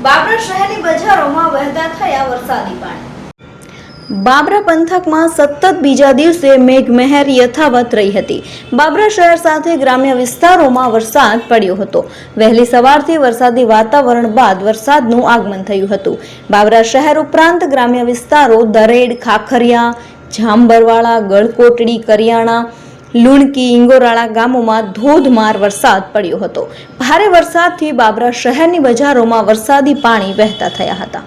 બાબરા શહેરની બજારોમાં વહેતા થયા વરસાદી પાણી। બાબરા પંથકમાં સતત બીજા દિવસે મેઘમહેર યથાવત રહી હતી। બાબરા શહેર સાથે ગ્રામ્ય વિસ્તારોમાં વરસાદ પડ્યો હતો। વહેલી સવારથી વરસાદી વાતાવરણ બાદ વરસાદનું આગમન થયું હતું। બાબરા શહેર ઉપરાંત ગ્રામ્ય વિસ્તારો દરેડ, ખાખરિયા, જાંબરવાળા, ગળકોટડી, કરિયાણા, લુણકી, ઇંગોરાળા ગામોમાં ધોધમાર વરસાદ પડ્યો હતો। ભારે વરસાદથી બાબરા શહેરની બજારોમાં વરસાદી પાણી વહેતા થયા હતા।